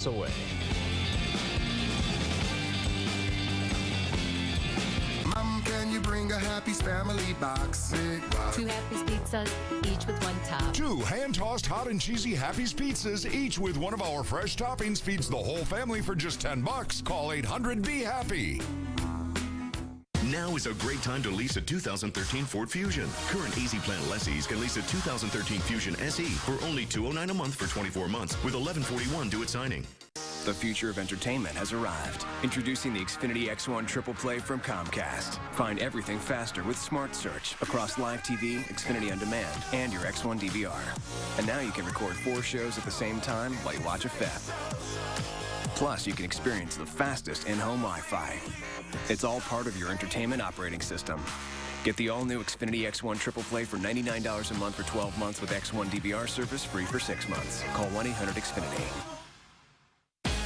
away. Mom, can you bring a Happy's family box? 2 Happy's pizzas, each with 1 top. 2 hand-tossed hot and cheesy Happy's pizzas, each with one of our fresh toppings, feeds the whole family for just $10. Call 800-BE-HAPPY. Now is a great time to lease a 2013 Ford Fusion. Current Easy Plan lessees can lease a 2013 Fusion SE for only $209 a month for 24 months with $1141 due at signing. The future of entertainment has arrived. Introducing the Xfinity X1 Triple Play from Comcast. Find everything faster with Smart Search across live TV, Xfinity On Demand, and your X1 DVR. And now you can record 4 shows at the same time while you watch a film. Plus, you can experience the fastest in-home Wi-Fi. It's all part of your entertainment operating system. Get the all-new Xfinity X1 Triple Play for $99 a month for 12 months with X1 DVR service free for 6 months. Call 1-800-XFINITY.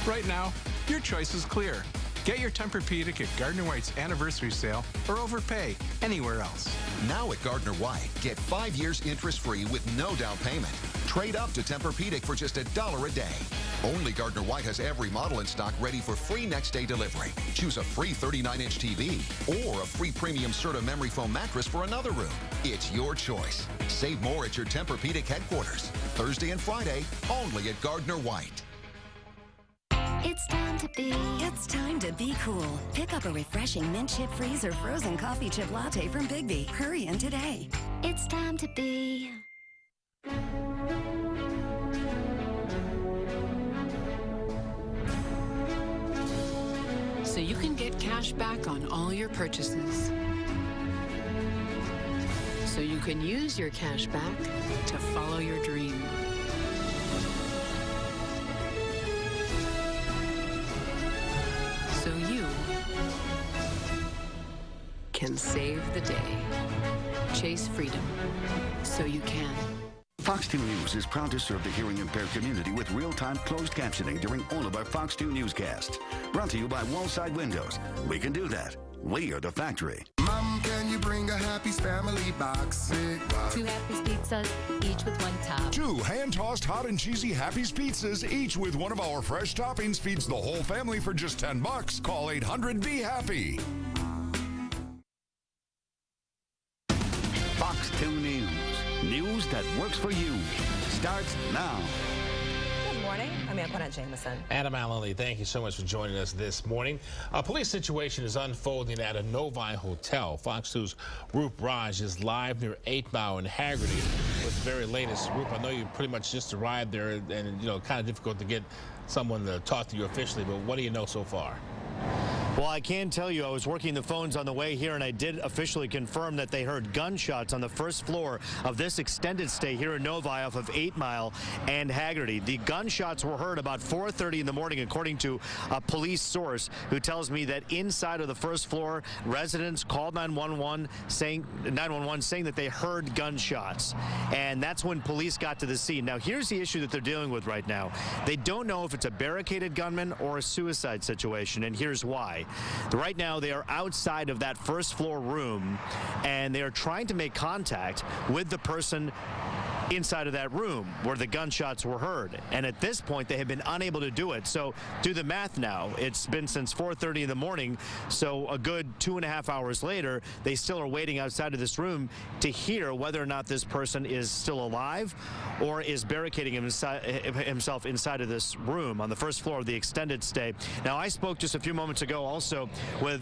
Right now, your choice is clear. Get your Tempur-Pedic at Gardner White's anniversary sale or overpay anywhere else. Now at Gardner White, get 5 years interest-free with no down payment. Trade up to Tempur-Pedic for just $1 a day. Only Gardner White has every model in stock ready for free next-day delivery. Choose a free 39-inch TV or a free premium Serta memory foam mattress for another room. It's your choice. Save more at your Tempur-Pedic headquarters. Thursday and Friday, only at Gardner White. It's time to be cool. Pick up a refreshing mint chip freeze or frozen coffee chip latte from Bigby. Hurry in today. It's time to be. So you can get cash back on all your purchases. So you can use your cash back to follow your dream. So you can save the day. Chase freedom so you can. Fox 2 News is proud to serve the hearing impaired community with real-time closed captioning during all of our Fox 2 newscasts. Brought to you by Wallside Windows. We can do that. We are the factory. Mom, can you bring a Happy's family box? 2 Happy's pizzas, each with 1 top. 2 hand-tossed hot and cheesy Happy's pizzas, each with one of our fresh toppings, feeds the whole family for just $10. Call 800-BE-HAPPY. Fox 2 News. News that works for you. Starts now. Good morning. I'm Antoinette Jameson. Adam Allenly, thank you so much for joining us this morning. A police situation is unfolding at a Novi hotel. Fox 2's Roop Raj is live near 8 Mile and Haggerty with the very latest. Roop, I know you pretty much just arrived there and, you know, kind of difficult to get someone to talk to you officially, but what do you know so far? Well, I can tell you I was working the phones on the way here, and I did officially confirm that they heard gunshots on the first floor of this extended stay here in Novi off of 8 Mile and Haggerty. The gunshots were heard about 4:30 in the morning, according to a police source who tells me that inside of the first floor, residents called 911 saying that they heard gunshots. And that's when police got to the scene. Now, here's the issue that they're dealing with right now. They don't know if it's a barricaded gunman or a suicide situation, and here's why. Right now, they are outside of that first floor room, and they are trying to make contact with the person inside of that room where the gunshots were heard. And at this point, they have been unable to do it. So do the math now. It's been since 4:30 in the morning, so a good 2.5 hours later, they still are waiting outside of this room to hear whether or not this person is still alive or is barricading himself inside of this room on the first floor of the extended stay. Now, I spoke just a few moments ago also with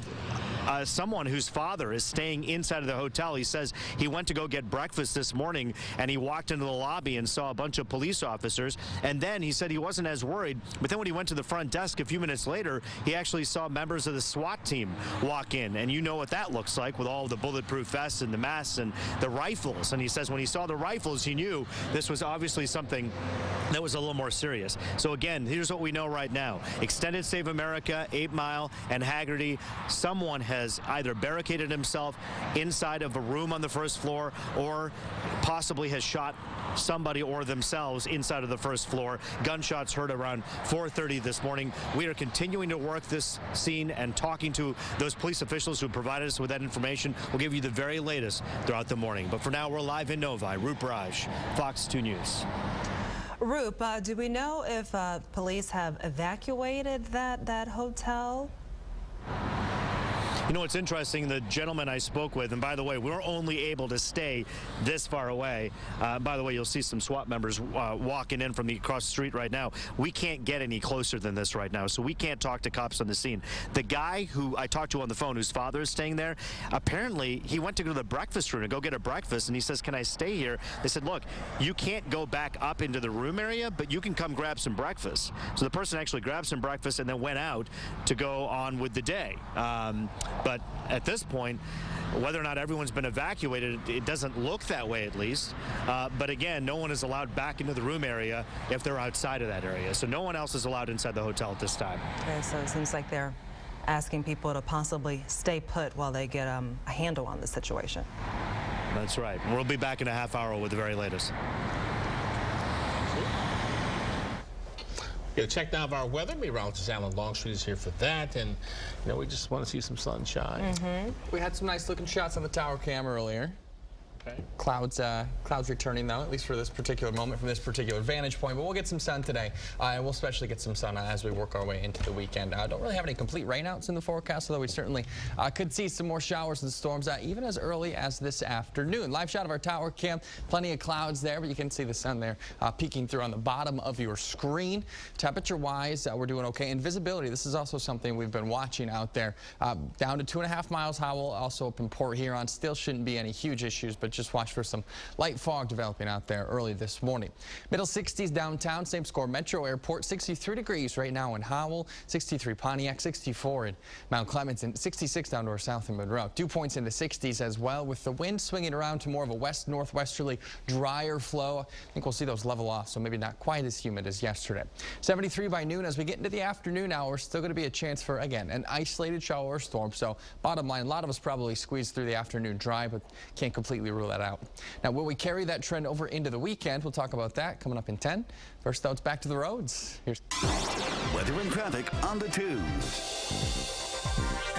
someone whose father is staying inside of the hotel. He says he went to go get breakfast this morning, and he walked into the lobby and saw a bunch of police officers, and then he said he wasn't as worried, but then when he went to the front desk a few minutes later, he actually saw members of the SWAT team walk in, and you know what that looks like with all the bulletproof vests and the masks and the rifles. And he says when he saw the rifles, he knew this was obviously something that was a little more serious. So again, here's what we know right now. Extended Stay of America, 8 Mile and Haggerty, someone has either barricaded himself inside of a room on the first floor or possibly has shot somebody or themselves inside of the first floor. Gunshots heard around 4:30 this morning. We are continuing to work this scene and talking to those police officials who provided us with that information. We'll give you the very latest throughout the morning. But for now, we're live in Novi. Roop Raj, Fox 2 News. Roop, do we know if police have evacuated that hotel? You know, what's interesting, the gentleman I spoke with, and by the way, we're only able to stay this far away. By the way, you'll see some SWAT members walking in from across the street right now. We can't get any closer than this right now, so we can't talk to cops on the scene. The guy who I talked to on the phone, whose father is staying there, apparently he went to go to the breakfast room to go get a breakfast, and he says, can I stay here? They said, look, you can't go back up into the room area, but you can come grab some breakfast. So the person actually grabbed some breakfast and then went out to go on with the day. But at this point, whether or not everyone's been evacuated, it doesn't look that way, at least. But again, no one is allowed back into the room area if they're outside of that area. So no one else is allowed inside the hotel at this time. Okay, so it seems like they're asking people to possibly stay put while they get a handle on the situation. That's right. We'll be back in a half hour with the very latest. Get a check now of our weather. Meteorologist Alan Longstreet is here for that, and you know, we just want to see some sunshine. We had some nice looking shots on the tower cam earlier. Okay. Clouds returning though, at least for this particular moment, from this particular vantage point. But we'll get some sun today, and we'll especially get some sun as we work our way into the weekend. Don't really have any complete rainouts in the forecast, although we certainly could see some more showers and storms even as early as this afternoon. Live shot of our tower cam, plenty of clouds there, but you can see the sun there peeking through on the bottom of your screen. Temperature-wise, we're doing okay. And visibility, this is also something we've been watching out there. Down to 2.5 miles, Howell, also up in Port Huron. Still shouldn't be any huge issues, but just watch for some light fog developing out there early this morning. Middle 60s downtown, same score. Metro Airport, 63 degrees right now in Howell, 63 Pontiac, 64 in Mount Clemens, and 66 down to our south in Monroe. Dew points in the 60s as well, with the wind swinging around to more of a west-northwesterly drier flow. I think we'll see those level off, so maybe not quite as humid as yesterday. 73 by noon. As we get into the afternoon hours, still going to be a chance for, again, an isolated shower or storm. So bottom line, a lot of us probably squeeze through the afternoon dry, but can't completely rule that out. Now, will we carry that trend over into the weekend? We'll talk about that coming up in 10. First, though, it's back to the roads. Here's weather and traffic on the 2s.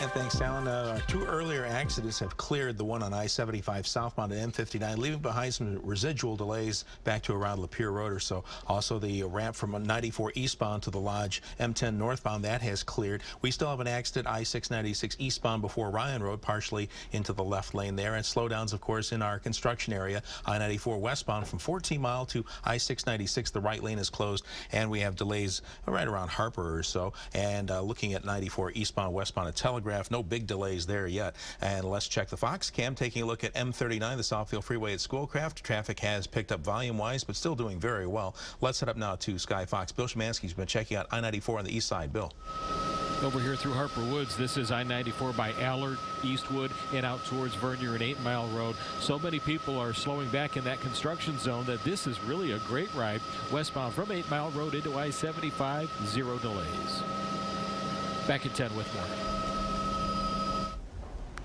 And thanks, Alan. Our two earlier accidents have cleared, the one on I-75 southbound at M59, leaving behind some residual delays back to around Lapeer Road or so. Also, the ramp from 94 eastbound to the Lodge, M10 northbound, that has cleared. We still have an accident, I-696 eastbound before Ryan Road, partially into the left lane there. And slowdowns, of course, in our construction area. I-94 westbound from 14 Mile to I-696, the right lane is closed. And we have delays right around Harper or so. And looking at 94 eastbound, westbound at Telegraph, no big delays there yet. And let's check the Fox cam, taking a look at M39, the Southfield Freeway at Schoolcraft. Traffic has picked up volume-wise, but still doing very well. Let's head up now to Sky Fox. Bill Szymanski's been checking out I-94 on the east side. Bill. Over here through Harper Woods, this is I-94 by Allard, Eastwood, and out towards Vernier and 8 Mile Road. So many people are slowing back in that construction zone that this is really a great ride. Westbound from 8 Mile Road into I-75, 0 delays. Back at 10 with more.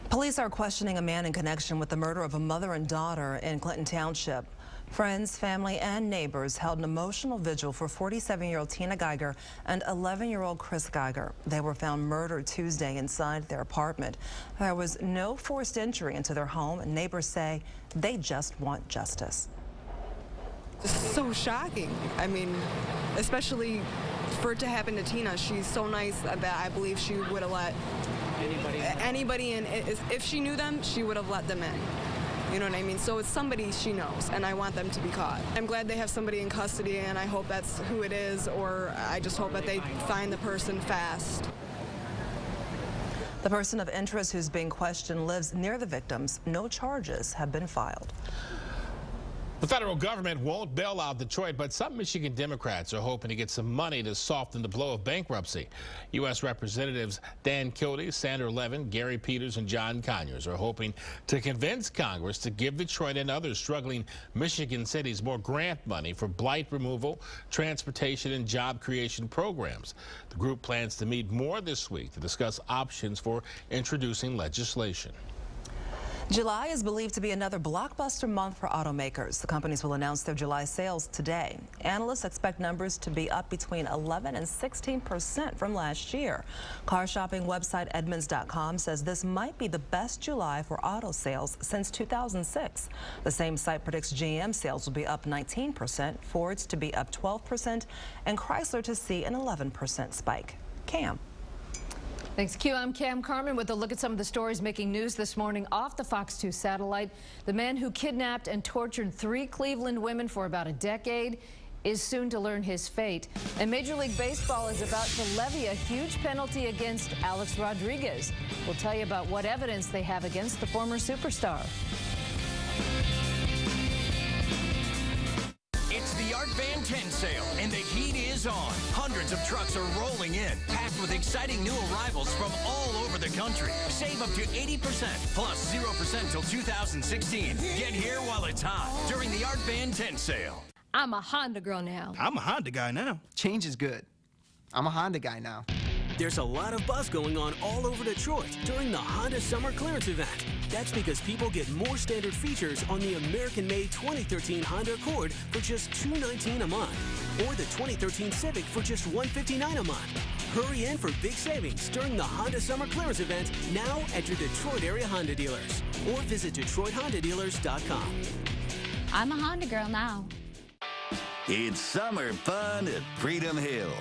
Police are questioning a man in connection with the murder of a mother and daughter in Clinton Township. Friends, family, and neighbors held an emotional vigil for 47-year-old Tina Geiger and 11-year-old Chris Geiger. They were found murdered Tuesday inside their apartment. There was no forced entry into their home, and neighbors say they just want justice. It's so shocking. I mean, especially for it to happen to Tina. She's so nice that I believe she would have let anybody in. If she knew them, she would have let them in. You know what I mean? So it's somebody she knows, and I want them to be caught. I'm glad they have somebody in custody, and I hope that's who it is, or I just hope that they find the person fast. The person of interest who's being questioned lives near the victims. No charges have been filed. The federal government won't bail out Detroit, but some Michigan Democrats are hoping to get some money to soften the blow of bankruptcy. U.S. Representatives Dan Kildee, Sandra Levin, Gary Peters, and John Conyers are hoping to convince Congress to give Detroit and other struggling Michigan cities more grant money for blight removal, transportation, and job creation programs. The group plans to meet more this week to discuss options for introducing legislation. July is believed to be another blockbuster month for automakers. The companies will announce their July sales today. Analysts expect numbers to be up between 11 and 16% from last year. Car shopping website Edmunds.com says this might be the best July for auto sales since 2006. The same site predicts GM sales will be up 19%, Ford's to be up 12%, and Chrysler to see an 11% spike. Cam. Thanks, Q. I'm Cam Carmen with a look at some of the stories making news this morning off the Fox 2 satellite. The man who kidnapped and tortured 3 Cleveland women for about a decade is soon to learn his fate. And Major League Baseball is about to levy a huge penalty against Alex Rodriguez. We'll tell you about what evidence they have against the former superstar. It's the Art Van 10 sale, and the heat is on. Hundreds of trucks are rolling in, packed with exciting new arrivals from all over the country. Save up to 80% plus 0% till 2016. Get here while it's hot during the Art Van 10 sale. I'm a Honda girl now. I'm a Honda guy now. Change is good. I'm a Honda guy now. There's a lot of buzz going on all over Detroit during the Honda Summer Clearance event. That's because people get more standard features on the American-made 2013 Honda Accord for just $219 a month, or the 2013 Civic for just $159 a month. Hurry in for big savings during the Honda Summer Clearance event now at your Detroit area Honda dealers, or visit DetroitHondaDealers.com. I'm a Honda girl now. It's summer fun at Freedom Hill.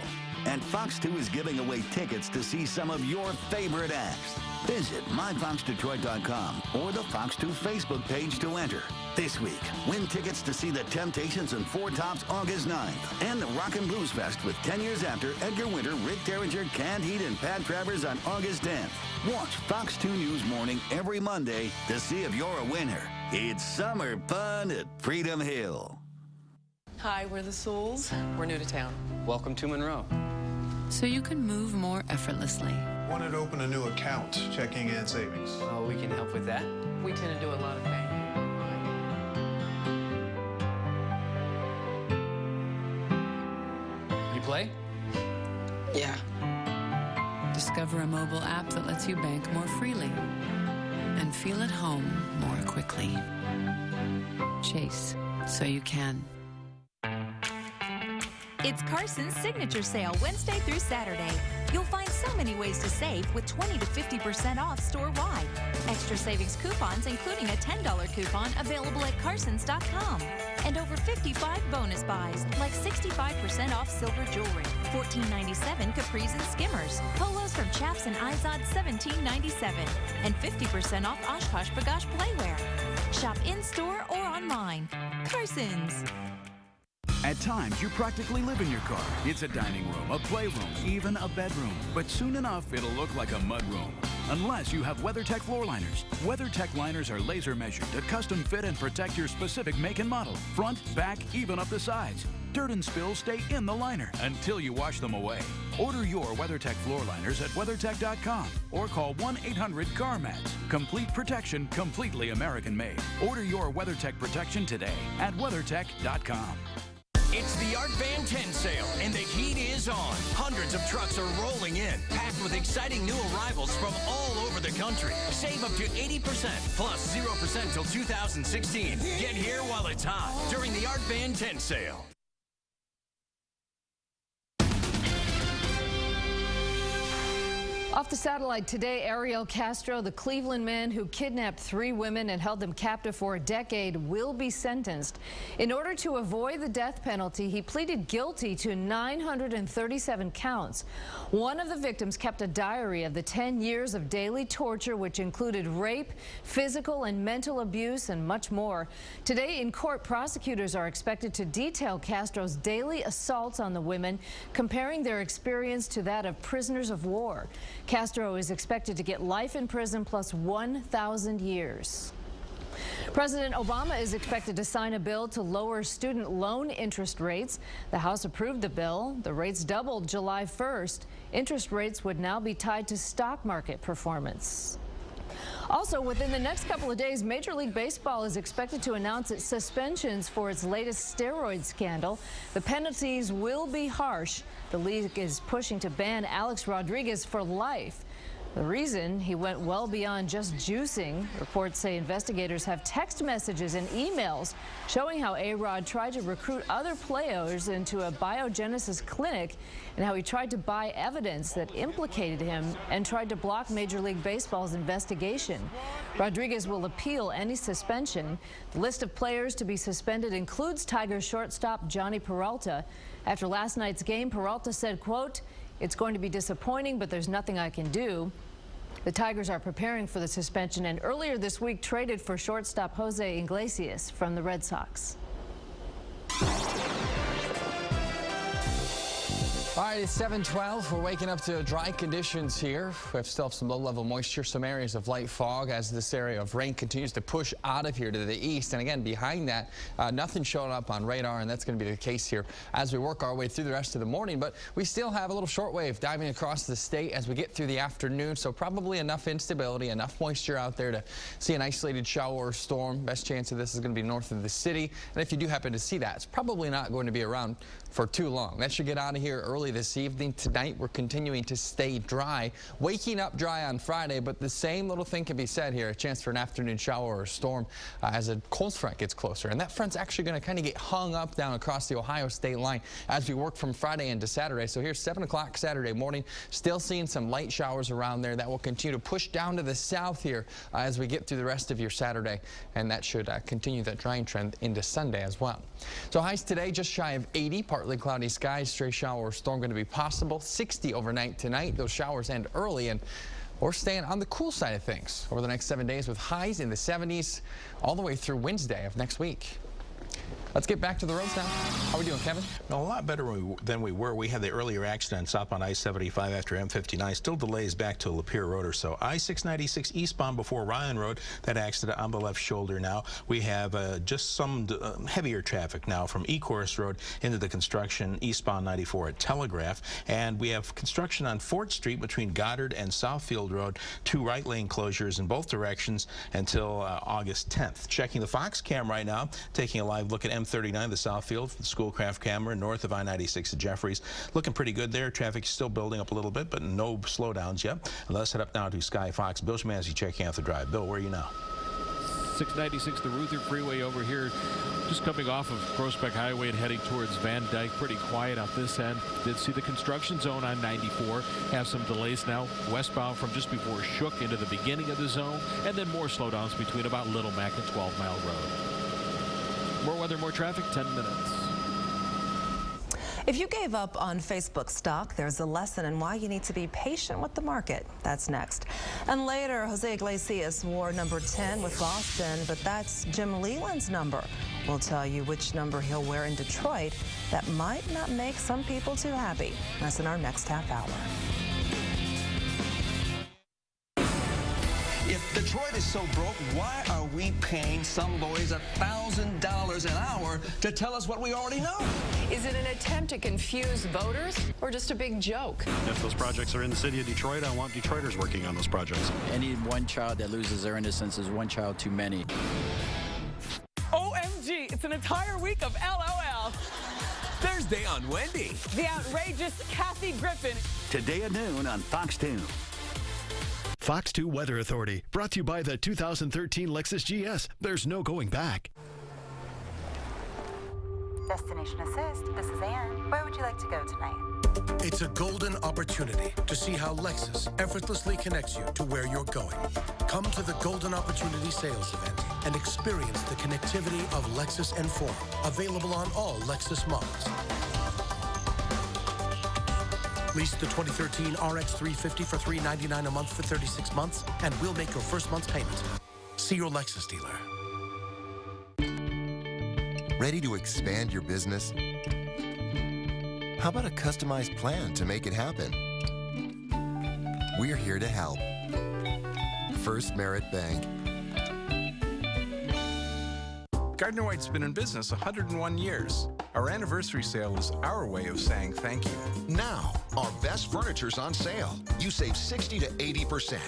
And Fox 2 is giving away tickets to see some of your favorite acts. Visit myfoxdetroit.com or the Fox 2 Facebook page to enter. This week, win tickets to see the Temptations and Four Tops August 9th and the Rock and Blues Fest with 10 Years After, Edgar Winter, Rick Derringer, Canned Heat, and Pat Travers on August 10th. Watch Fox 2 News Morning every Monday to see if you're a winner. It's summer fun at Freedom Hill. Hi, we're the Souls. We're new to town. Welcome to Monroe. So you can move more effortlessly. Wanted to open a new account, checking and savings. Oh, we can help with that. We tend to do a lot of banking. You play? Yeah. Discover a mobile app that lets you bank more freely and feel at home more quickly. Chase, so you can. It's Carson's Signature Sale Wednesday through Saturday. You'll find so many ways to save with 20 to 50% off store-wide. Extra savings coupons, including a $10 coupon, available at Carsons.com. And over 55 bonus buys, like 65% off silver jewelry, $14.97 capris and skimmers, polos from Chaps and Izod, $17.97, and 50% off Oshkosh B'gosh playwear. Shop in-store or online. Carsons. At times, you practically live in your car. It's a dining room, a playroom, even a bedroom. But soon enough, it'll look like a mudroom. Unless you have WeatherTech floor liners. WeatherTech liners are laser measured to custom fit and protect your specific make and model. Front, back, even up the sides. Dirt and spills stay in the liner until you wash them away. Order your WeatherTech floor liners at WeatherTech.com or call 1-800-CAR-MATS. Complete protection, completely American made. Order your WeatherTech protection today at WeatherTech.com. It's the Art Van 10 sale, and the heat is on. Hundreds of trucks are rolling in, packed with exciting new arrivals from all over the country. Save up to 80% plus 0% till 2016. Get here while it's hot during the Art Van 10 sale. Off the satellite today, Ariel Castro, the Cleveland man who kidnapped 3 women and held them captive for a decade, will be sentenced. In order to avoid the death penalty, he pleaded guilty to 937 counts. One of the victims kept a diary of the 10 years of daily torture, which included rape, physical and mental abuse, and much more. Today in court, prosecutors are expected to detail Castro's daily assaults on the women, comparing their experience to that of prisoners of war. Castro is expected to get life in prison plus 1,000 years. President Obama is expected to sign a bill to lower student loan interest rates. The House approved the bill. The rates doubled July 1st. Interest rates would now be tied to stock market performance. Also, within the next couple of days, Major League Baseball is expected to announce its suspensions for its latest steroid scandal. The penalties will be harsh. The league is pushing to ban Alex Rodriguez for life. The reason he went well beyond just juicing. Reports say investigators have text messages and emails showing how A-Rod tried to recruit other players into a biogenesis clinic and how he tried to buy evidence that implicated him and tried to block Major League Baseball's investigation. Rodriguez will appeal any suspension. The list of players to be suspended includes Tigers shortstop Johnny Peralta. After last night's game, Peralta said, quote, "It's going to be disappointing, but there's nothing I can do." The Tigers are preparing for the suspension and earlier this week traded for shortstop Jose Iglesias from the Red Sox. All right, it's 7:12. We're waking up to dry conditions here. We still have some low-level moisture, some areas of light fog as this area of rain continues to push out of here to the east. And again, behind that, nothing showing up on radar, and that's going to be the case here as we work our way through the rest of the morning. But we still have a little shortwave diving across the state as we get through the afternoon, so probably enough instability, enough moisture out there to see an isolated shower or storm. Best chance of this is going to be north of the city. And if you do happen to see that, it's probably not going to be around for too long. That should get out of here early this evening. Tonight, we're continuing to stay dry. Waking up dry on Friday, but the same little thing can be said here. A chance for an afternoon shower or storm as a cold front gets closer. And that front's actually going to kind of get hung up down across the Ohio state line as we work from Friday into Saturday. So here's 7 o'clock Saturday morning. Still seeing some light showers around there that will continue to push down to the south here as we get through the rest of your Saturday. And that should continue that drying trend into Sunday as well. So highs today just shy of 80. Partly cloudy skies. Stray shower or storm going to be possible. 60 overnight tonight. Those showers end early, and we're staying on the cool side of things over the next 7 days with highs in the 70s all the way through Wednesday of next week. Let's get back to the roads now. How are we doing, Kevin? A lot better than we were. We had the earlier accident southbound I-75 after M59. Still delays back to Lapeer Road or so. I-696 eastbound before Ryan Road. That accident on the left shoulder now. We have just some heavier traffic now from Ecorse Road into the construction eastbound 94 at Telegraph. And we have construction on Fort Street between Goddard and Southfield Road. 2 right lane closures in both directions until August 10th. Checking the Fox cam right now. Taking a live look at M39, the Southfield, the Schoolcraft camera north of I-96 at Jeffries. Looking pretty good there. Traffic still building up a little bit, but no slowdowns yet. And let's head up now to Sky Fox. Bill Schmanzi checking out the drive. Bill, where are you now? 696, the Ruther Freeway over here, just coming off of Groesbeck Highway and heading towards Van Dyke. Pretty quiet out this end. Did see the construction zone on 94. Have some delays now westbound from just before Shook into the beginning of the zone, and then more slowdowns between about Little Mac and 12 Mile Road. More weather, more traffic, 10 minutes. If you gave up on Facebook stock, there's a lesson in why you need to be patient with the market. That's next. And later, Jose Iglesias wore number 10 with Boston, but that's Jim Leyland's number. We'll tell you which number he'll wear in Detroit that might not make some people too happy. That's in our next half hour. If Detroit is so broke, why are we paying some boys $1,000 an hour to tell us what we already know? Is it an attempt to confuse voters or just a big joke? If those projects are in the city of Detroit, I want Detroiters working on those projects. Any one child that loses their innocence is one child too many. OMG, it's an entire week of LOL. Thursday on Wendy. The outrageous Kathy Griffin. Today at noon on Fox 2. Fox 2 Weather Authority, brought to you by the 2013 Lexus GS. There's no going back. Destination Assist, this is Anne. Where would you like to go tonight? It's a golden opportunity to see how Lexus effortlessly connects you to where you're going. Come to the Golden Opportunity Sales Event and experience the connectivity of Lexus and Forum, available on all Lexus models. Lease the 2013 RX 350 for $399 a month for 36 months, and we'll make your first month's payment. See your Lexus dealer. Ready to expand your business? How about a customized plan to make it happen? We're here to help. First Merit Bank. Gardner White's been in business 101 years. Our anniversary sale is our way of saying thank you. Now, our best furniture's on sale. You save 60 to 80%.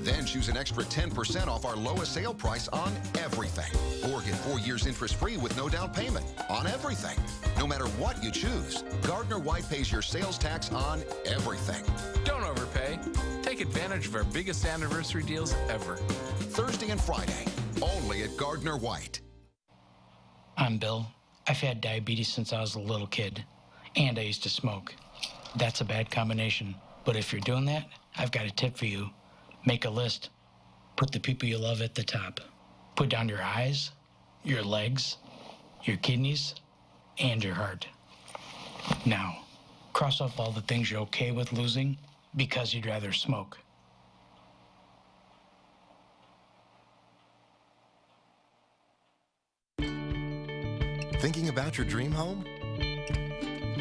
Then choose an extra 10% off our lowest sale price on everything. Or get 4 years interest-free with no down payment on everything. No matter what you choose, Gardner White pays your sales tax on everything. Don't overpay. Take advantage of our biggest anniversary deals ever. Thursday and Friday, only at Gardner White. I'm Bill. I've had diabetes since I was a little kid, and I used to smoke. That's a bad combination. But if you're doing that, I've got a tip for you. Make a list. Put the people you love at the top. Put down your eyes, your legs, your kidneys, and your heart. Now, cross off all the things you're okay with losing because you'd rather smoke. Thinking about your dream home?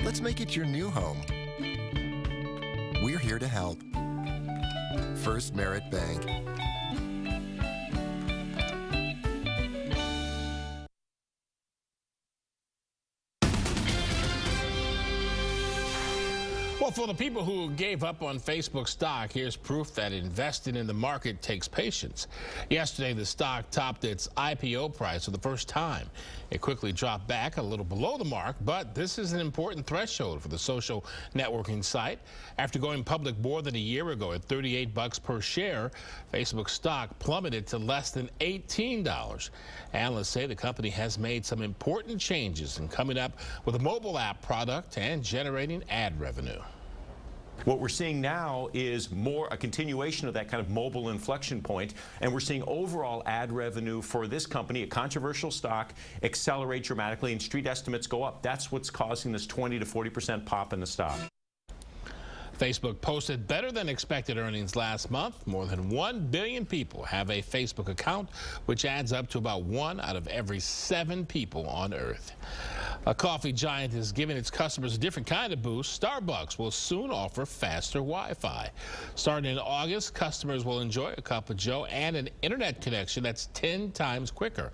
Let's make it your new home. We're here to help. First Merit Bank. Well, for the people who gave up on Facebook stock, here's proof that investing in the market takes patience. Yesterday, the stock topped its IPO price for the first time. It quickly dropped back a little below the mark, but this is an important threshold for the social networking site. After going public more than a year ago at $38 per share, Facebook stock plummeted to less than $18. Analysts say the company has made some important changes in coming up with a mobile app product and generating ad revenue. What we're seeing now is more a continuation of that kind of mobile inflection point, and we're seeing overall ad revenue for this company, a controversial stock, accelerate dramatically, and street estimates go up. That's what's causing this 20 to 40% pop in the stock. Facebook posted better than expected earnings last month. More than 1 billion people have a Facebook account, which adds up to about 1 out of every 7 people on Earth. A coffee giant is giving its customers a different kind of boost. Starbucks will soon offer faster Wi-Fi. Starting in August, customers will enjoy a cup of joe and an internet connection that's 10 times quicker.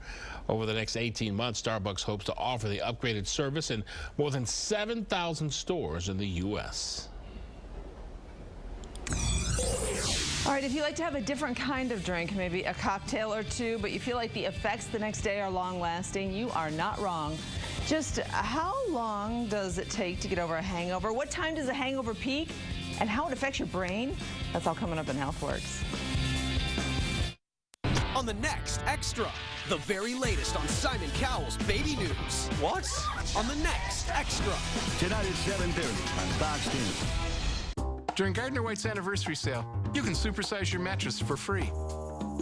Over the next 18 months, Starbucks hopes to offer the upgraded service in more than 7,000 stores in the U.S. All right, if you like to have a different kind of drink, maybe a cocktail or two, but you feel like the effects the next day are long-lasting, you are not wrong. Just how long does it take to get over a hangover? What time does a hangover peak? And how it affects your brain? That's all coming up in HealthWorks. On the next Extra, the very latest on Simon Cowell's baby news. What? On the next Extra. Tonight at 7:30 on Fox News. During Gardner White's anniversary sale, you can supersize your mattress for free.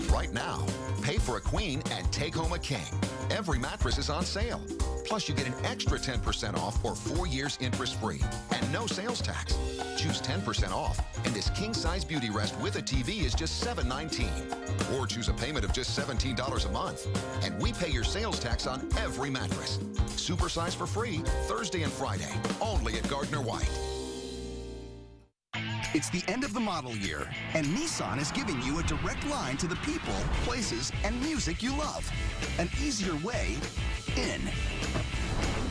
Right now, pay for a queen and take home a king. Every mattress is on sale. Plus, you get an extra 10% off or 4 years interest-free and no sales tax. Choose 10% off, and this king-size beauty rest with a TV is just $7.19. Or choose a payment of just $17 a month, and we pay your sales tax on every mattress. Supersize for free Thursday and Friday, only at Gardner White. It's the end of the model year, and Nissan is giving you a direct line to the people, places, and music you love. An easier way in,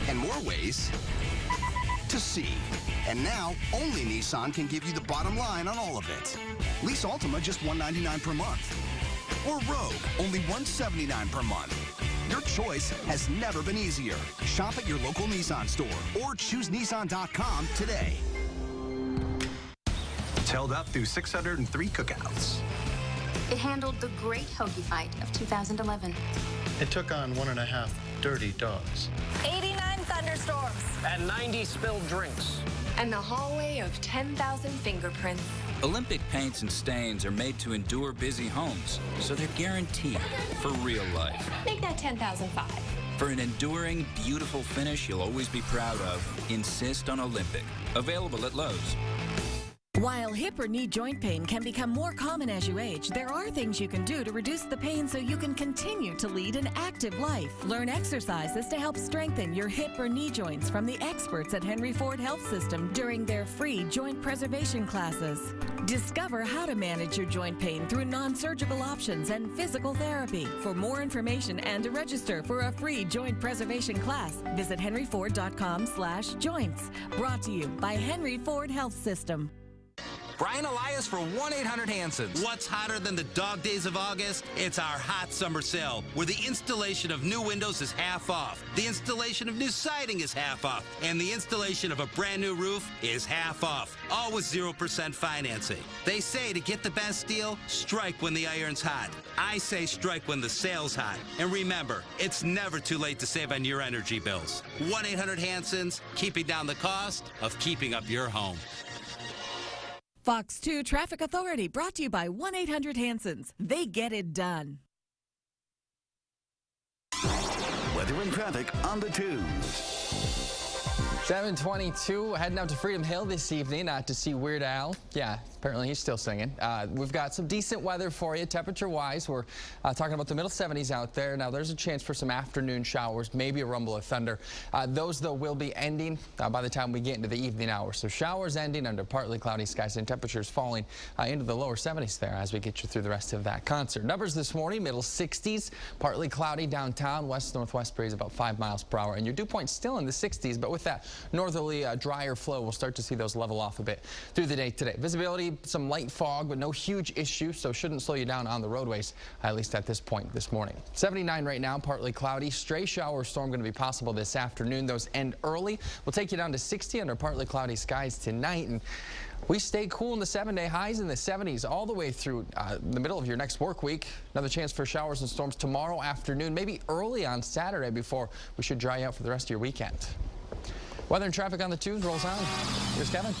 and more ways to see. And now, only Nissan can give you the bottom line on all of it. Lease Altima just $199 per month. Or Rogue, only $179 per month. Your choice has never been easier. Shop at your local Nissan store or choose Nissan.com today. It's held up through 603 cookouts. It handled the Great Hoagie Fight of 2011. It took on 1.5 dirty dogs. 89 thunderstorms. And 90 spilled drinks. And the hallway of 10,000 fingerprints. Olympic paints and stains are made to endure busy homes, so they're guaranteed for real life. Make that 10,005. For an enduring, beautiful finish you'll always be proud of, insist on Olympic. Available at Lowe's. While hip or knee joint pain can become more common as you age, there are things you can do to reduce the pain so you can continue to lead an active life. Learn exercises to help strengthen your hip or knee joints from the experts at Henry Ford Health System during their free joint preservation classes. Discover how to manage your joint pain through non-surgical options and physical therapy. For more information and to register for a free joint preservation class, visit henryford.com/joints. Brought to you by Henry Ford Health System. Brian Elias for 1-800-HANSONS. What's hotter than the dog days of August? It's our hot summer sale, where the installation of new windows is half off, the installation of new siding is half off, and the installation of a brand new roof is half off, all with 0% financing. They say to get the best deal, strike when the iron's hot. I say strike when the sale's hot. And remember, it's never too late to save on your energy bills. 1-800-HANSONS, keeping down the cost of keeping up your home. Fox 2 Traffic Authority, brought to you by 1-800-HANSONS. They get it done. Weather and traffic on the 2s. 7:22, heading out to Freedom Hill this evening to see Weird Al. Yeah, apparently he's still singing. We've got some decent weather for you, temperature-wise. We're talking about the middle 70s out there. Now, there's a chance for some afternoon showers, maybe a rumble of thunder. Those, though, will be ending by the time we get into the evening hours. So showers ending under partly cloudy skies and temperatures falling into the lower 70s there as we get you through the rest of that concert. Numbers this morning, middle 60s, partly cloudy downtown, west-northwest breeze about 5 miles per hour. And your dew point still in the 60s, but with that northerly drier flow, we'll start to see those level off a bit through the day today. Visibility, some light fog, but no huge issue, so shouldn't slow you down on the roadways, at least at this point this morning. 79 right now, partly cloudy. Stray shower storm going to be possible this afternoon. Those end early. We'll take you down to 60 under partly cloudy skies tonight. And we stay cool in the 7-day highs in the 70s all the way through the middle of your next work week. Another chance for showers and storms tomorrow afternoon, maybe early on Saturday before we should dry out for the rest of your weekend. Weather and traffic on the 2s rolls on. Here's Kevin.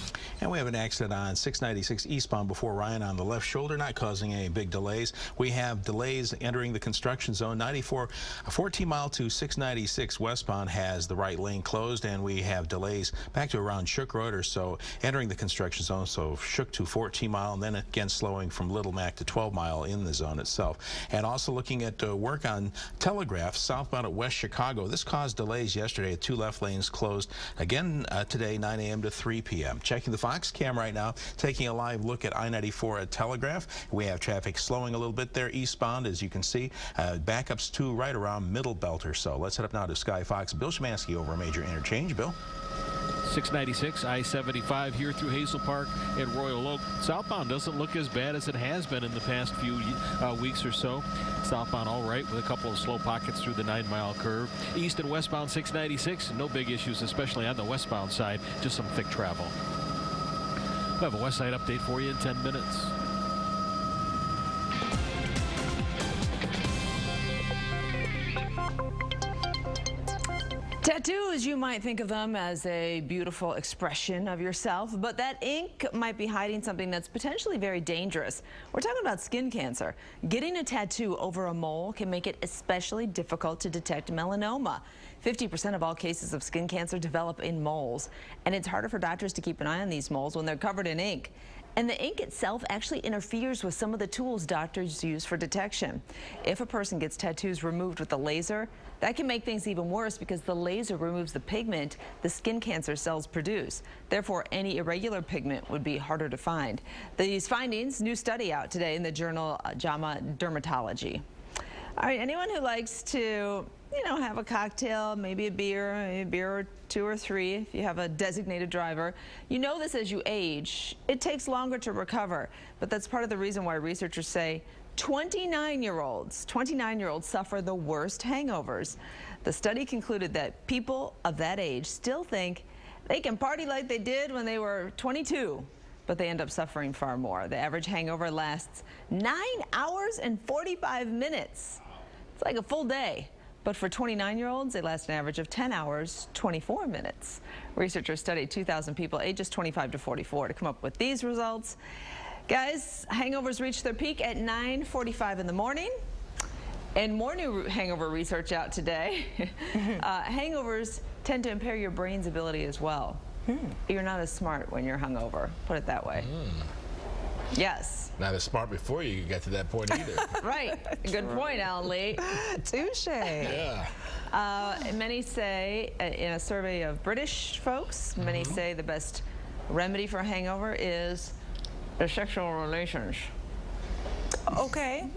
And we have an accident on 696 eastbound before Ryan on the left shoulder, not causing any big delays. We have delays entering the construction zone. 94, 14 mile to 696 westbound has the right lane closed, and we have delays back to around Shook Road or so entering the construction zone. So Shook to 14 mile, and then again slowing from Little Mac to 12 mile in the zone itself. And also looking at work on Telegraph southbound at West Chicago. This caused delays yesterday. 2 left lanes closed. Again today, 9 a.m. to 3 p.m. Checking the Fox cam right now, taking a live look at I-94 at Telegraph. We have traffic slowing a little bit there eastbound, as you can see. Backups too right around Middle Belt or so. Let's head up now to Sky Fox. Bill Szymanski over a major interchange. Bill? 696 I-75 here through Hazel Park and Royal Oak. Southbound doesn't look as bad as it has been in the past few weeks or so. Southbound all right with a couple of slow pockets through the 9-mile curve. East and westbound 696, no big issues, especially on the westbound side, just some thick travel. We'll have a west side update for you in 10 minutes. Tattoos, you might think of them as a beautiful expression of yourself, but that ink might be hiding something that's potentially very dangerous. We're talking about skin cancer. Getting a tattoo over a mole can make it especially difficult to detect melanoma. 50% of all cases of skin cancer develop in moles, and it's harder for doctors to keep an eye on these moles when they're covered in ink. And the ink itself actually interferes with some of the tools doctors use for detection. If a person gets tattoos removed with a laser, that can make things even worse because the laser removes the pigment the skin cancer cells produce. Therefore, any irregular pigment would be harder to find. These findings, new study out today in the journal JAMA Dermatology. All right, anyone who likes to, have a cocktail, maybe a beer or 2 or 3 if you have a designated driver. You know this as you age. It takes longer to recover, but that's part of the reason why researchers say 29-year-olds suffer the worst hangovers. The study concluded that people of that age still think they can party like they did when they were 22, but they end up suffering far more. The average hangover lasts 9 hours and 45 minutes. It's like a full day. But for 29-year-olds, they last an average of 10 hours, 24 minutes. Researchers studied 2,000 people ages 25 to 44 to come up with these results. Guys, hangovers reach their peak at 9:45 in the morning. And more new hangover research out today. Hangovers tend to impair your brain's ability as well. You're not as smart when you're hungover, put it that way. Yes. Not as smart before you get to that point either. Right. Good point, Alan Lee. Touche. Yeah. Many say, in a survey of British folks, many say the best remedy for a hangover is the sexual relations. Okay.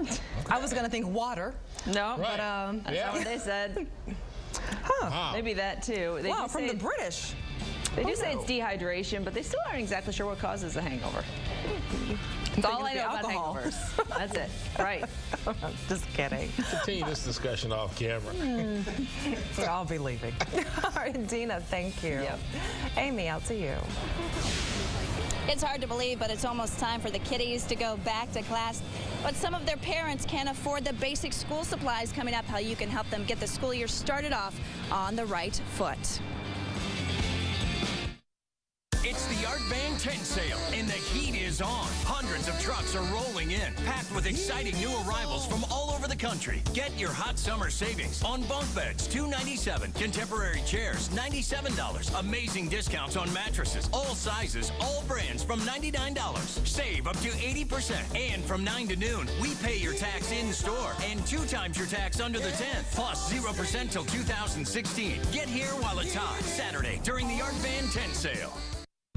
I was going to think water. No, but that's not what they said. Huh. Maybe that too. They wow, from the British. They do say it's dehydration, but they still aren't exactly sure what causes a hangover. That's all I know about hangovers. That's it. Right. Just kidding. Continue this discussion off camera. I'll be leaving. All right, Dina, thank you. Yep. Amy, out to you. It's hard to believe, but it's almost time for the kiddies to go back to class. But some of their parents can't afford the basic school supplies. Coming up, how you can help them get the school year started off on the right foot. It's the Art Van tent sale, and the heat is on. Hundreds of trucks are rolling in, packed with exciting new arrivals from all over the country. Get your hot summer savings on bunk beds, $297. Contemporary chairs, $97. Amazing discounts on mattresses, all sizes, all brands from $99. Save up to 80%. And from 9 to noon, we pay your tax in store and 2 times your tax under the 10th, plus 0% till 2016. Get here while it's hot. Saturday during the Art Van tent sale.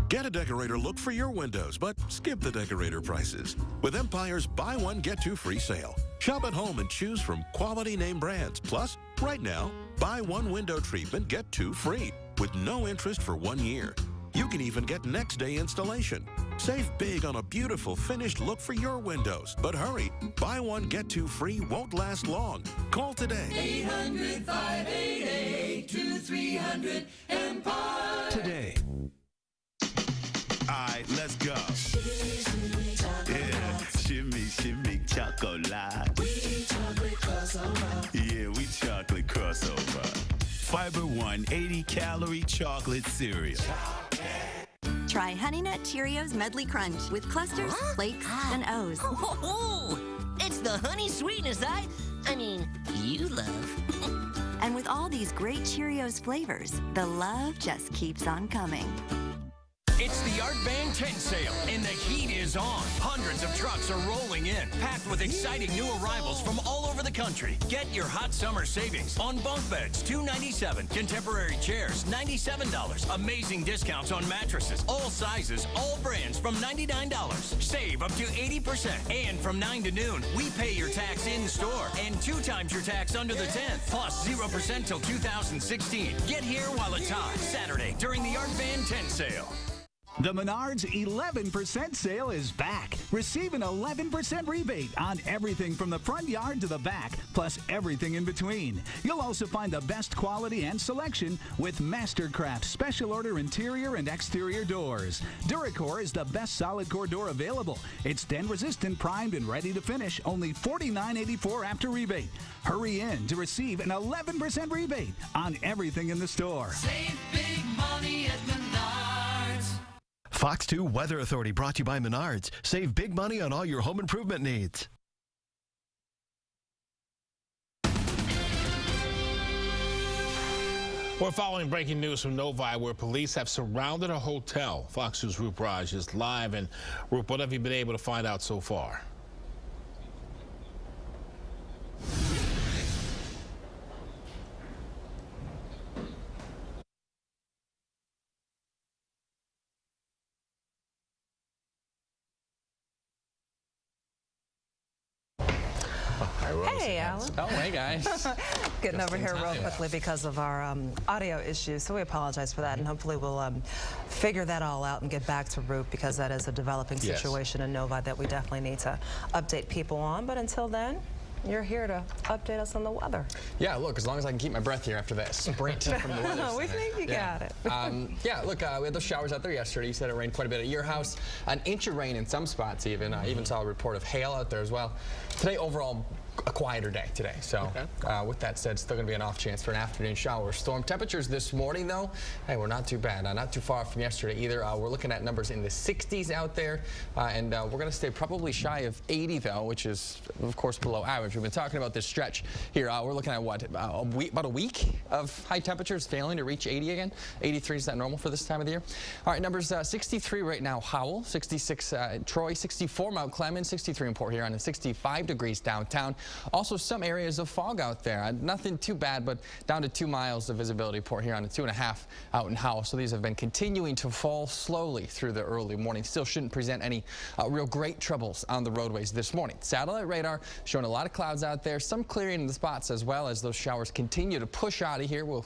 Get a Decorator look for your windows, but skip the Decorator prices. With Empire's Buy One, Get Two Free sale. Shop at home and choose from quality name brands. Plus, right now, buy one window treatment, get 2 free, with no interest for 1 year. You can even get next day installation. Save big on a beautiful finished look for your windows. But hurry, Buy One, Get Two Free won't last long. Call today. 800-588-2300 Empire. Today. All right, let's go. Yeah, shimmy, shimmy, chocolate. We chocolate crossover. Yeah, we chocolate crossover. Fiber One 80-calorie chocolate cereal. Try Honey Nut Cheerios Medley Crunch with clusters, flakes, and O's. Oh, it's the honey sweetness I mean, you love. And with all these great Cheerios flavors, the love just keeps on coming. It's the Art Van tent sale, and the heat is on. Hundreds of trucks are rolling in, packed with exciting new arrivals from all over the country. Get your hot summer savings on bunk beds, $297. Contemporary chairs, $97. Amazing discounts on mattresses, all sizes, all brands from $99. Save up to 80%. And from 9 to noon, we pay your tax in store and 2 times your tax under the 10th, plus 0% till 2016. Get here while it's hot. Saturday during the Art Van tent sale. The Menards 11% sale is back. Receive an 11% rebate on everything from the front yard to the back, plus everything in between. You'll also find the best quality and selection with Mastercraft special order interior and exterior doors. Duracor is the best solid core door available. It's dent resistant, primed, and ready to finish. Only $49.84 after rebate. Hurry in to receive an 11% rebate on everything in the store. Save big money at Menards. Fox 2 Weather Authority brought to you by Menards. Save big money on all your home improvement needs. We're following breaking news from Novi, where police have surrounded a hotel. Fox News' Roop Raj is live. And Roop, what have you been able to find out so far? Hey, Alan. Oh, hey, guys. Getting over here real quickly because of our audio issues, so we apologize for that, and hopefully we'll figure that all out and get back to Roop, because that is a developing situation in Novi that we definitely need to update people on. But until then, you're here to update us on the weather. Yeah, look, as long as I can keep my breath here after that sprint from the weather. We think you got it. Yeah, look, we had those showers out there yesterday. You said it rained quite a bit at your house. An inch of rain in some spots even. I even saw a report of hail out there as well. Today, overall, a quieter day today. So with that said, still going to be an off chance for an afternoon shower. Storm temperatures this morning, though, hey, we're not too bad. Not too far from yesterday either. We're looking at numbers in the 60s out there. And we're going to stay probably shy of 80, though, which is, of course, below average. We've been talking about this stretch here. We're looking at, what, about a week of high temperatures failing to reach 80 again. 83, is that normal for this time of the year? All right, numbers 63 right now, Howell. 66 Troy. 64 Mount Clemens. 63 in Port Huron. And 65 degrees downtown. Also, some areas of fog out there. Nothing too bad, but down to 2 miles of visibility report here on a 2.5 out in Howell. So these have been continuing to fall slowly through the early morning. Still shouldn't present any real great troubles on the roadways this morning. Satellite radar showing a lot of clouds out there, some clearing in the spots as well as those showers continue to push out of here. We'll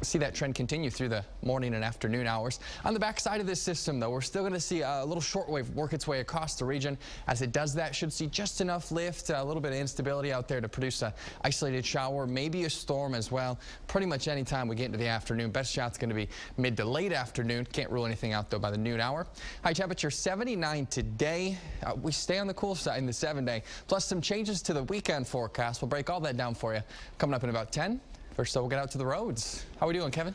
see that trend continue through the morning and afternoon hours. On the back side of this system, though, we're still going to see a little shortwave work its way across the region. As it does that, should see just enough lift, a little bit of instability out there to produce an isolated shower, maybe a storm as well. Pretty much any time we get into the afternoon. Best shot's going to be mid to late afternoon. Can't rule anything out, though, by the noon hour. High temperature 79 today. We stay on the cool side in the 7-day. Plus some changes to the weekend forecast. We'll break all that down for you coming up in about 10. First, we'll get out to the roads. How are we doing, Kevin?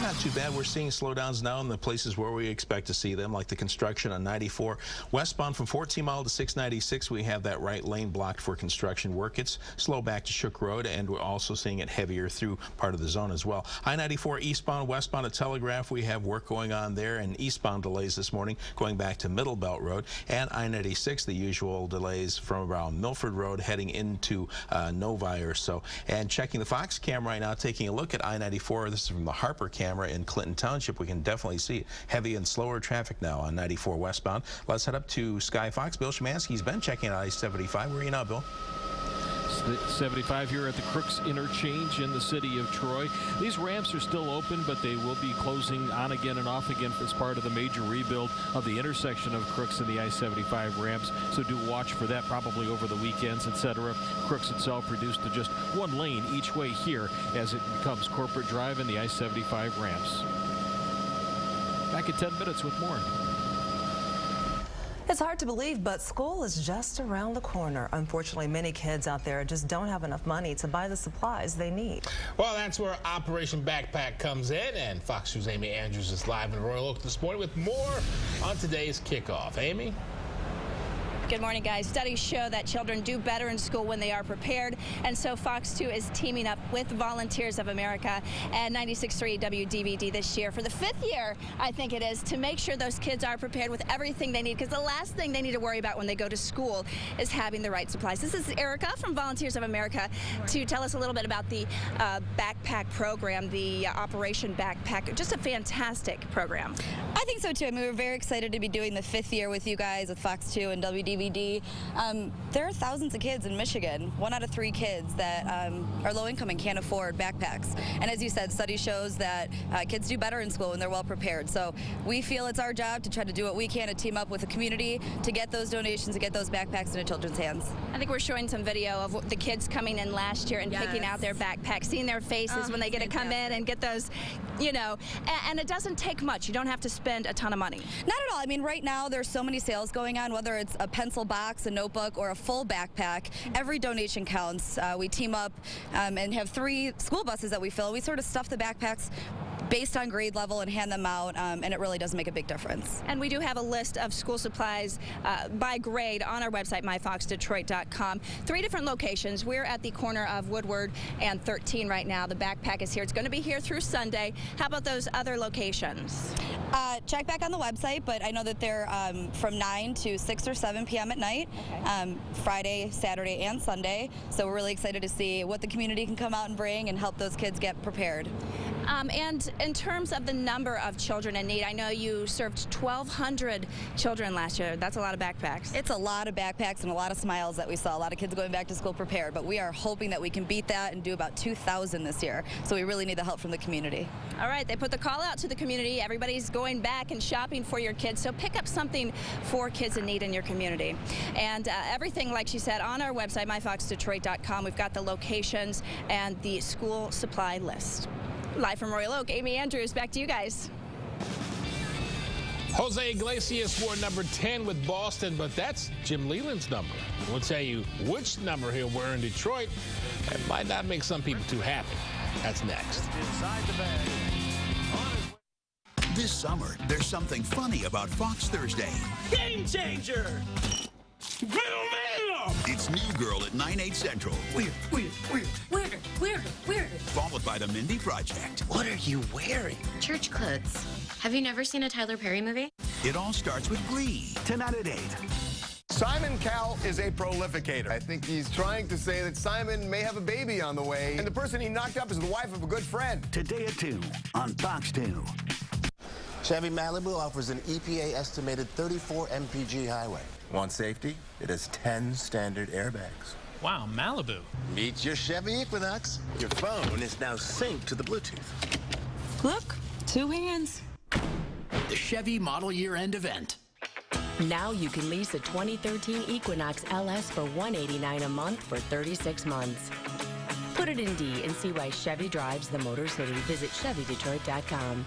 Not too bad. We're seeing slowdowns now in the places where we expect to see them, like the construction on 94. Westbound from 14 Mile to 696, we have that right lane blocked for construction work. It's slow back to Shook Road, and we're also seeing it heavier through part of the zone as well. I-94 eastbound, westbound at Telegraph, we have work going on there, and eastbound delays this morning going back to Middle Belt Road. And I-96, the usual delays from around Milford Road heading into Novi or so. And checking the Fox camera right now, taking a look at I-94. This is from the Harper camera in Clinton Township. We can definitely see heavy and slower traffic now on 94 westbound. Let's head up to Sky Fox. Bill Szymanski's been checking out I-75. Where are you now, Bill? 75 here at the Crooks Interchange in the city of Troy. These ramps are still open, but they will be closing on again and off again as part of the major rebuild of the intersection of Crooks and the I-75 ramps. So do watch for that probably over the weekends, etc. Crooks itself reduced to just 1 lane each way here as it becomes Corporate Drive and the I-75 ramps. Back in 10 minutes with more. It's hard to believe, but school is just around the corner. Unfortunately, many kids out there just don't have enough money to buy the supplies they need. Well, that's where Operation Backpack comes in, and Fox News' Amy Andrews is live in Royal Oak this morning with more on today's kickoff. Amy? Good morning, guys. Studies show that children do better in school when they are prepared, and so Fox 2 is teaming up with Volunteers of America and 96.3 WDVD this year for the 5th year, I think it is, to make sure those kids are prepared with everything they need, because the last thing they need to worry about when they go to school is having the right supplies. This is Erica from Volunteers of America to tell us a little bit about the backpack program, the Operation Backpack. Just a fantastic program. I think so too. I mean, we're very excited to be doing the 5th year with you guys with Fox 2 and WDVD. There are thousands of kids in Michigan, 1 out of 3 kids that are low income and can't afford backpacks. And as you said, study shows that kids do better in school when they're well prepared. So we feel it's our job to try to do what we can to team up with the community to get those donations, to get those backpacks into children's hands. I think we're showing some video of the kids coming in last year and picking out their backpacks, seeing their faces when they get to come in and get those, you know, and it doesn't take much. You don't have to spend a ton of money. Not at all. I mean, right now there's so many sales going on, whether it's a pencil box, a notebook, or a full backpack. Every donation counts. We team up and have 3 school buses that we fill. We sort of stuff the backpacks based on grade level and hand them out, and it really does make a big difference. And we do have a list of school supplies by grade on our website, myfoxdetroit.com. 3 different locations. We're at the corner of Woodward and 13 right now. The backpack is here. It's going to be here through Sunday. How about those other locations? Check back on the website, but I know that they're from 9 to 6 or 7 p.m. at night, Friday, Saturday, and Sunday. So we're really excited to see what the community can come out and bring and help those kids get prepared. And in terms of the number of children in need, I know you served 1,200 children last year. That's a lot of backpacks. It's a lot of backpacks and a lot of smiles that we saw. A lot of kids going back to school prepared, but we are hoping that we can beat that and do about 2,000 this year. So we really need the help from the community. All right, they put the call out to the community. Everybody's going back and shopping for your kids, so pick up something for kids in need in your community. And everything, like she said, on our website, myfoxdetroit.com. We've got the locations and the school supply list. Live from Royal Oak, Amy Andrews, back to you guys. Jose Iglesias wore number 10 with Boston, but that's Jim Leland's number. We'll tell you which number he'll wear in Detroit. That might not make some people too happy. That's next. Inside the bag. This summer, there's something funny about Fox Thursday. Game changer! It's New Girl at 9/8 Central. Weird. Followed by the Mindy Project. What are you wearing? Church clothes. Have you never seen a Tyler Perry movie? It all starts with Glee. Tonight at 8. Simon Cowell is a prolificator. I think he's trying to say that Simon may have a baby on the way, and the person he knocked up is the wife of a good friend. Today at 2 on Fox 2. Chevy Malibu offers an EPA-estimated 34 mpg highway. Want safety? It has 10 standard airbags. Wow, Malibu. Meet your Chevy Equinox. Your phone is now synced to the Bluetooth. Look, 2 hands. The Chevy Model Year End event. Now you can lease a 2013 Equinox LS for $189 a month for 36 months. Put it in D and see why Chevy drives the Motor City. Visit ChevyDetroit.com.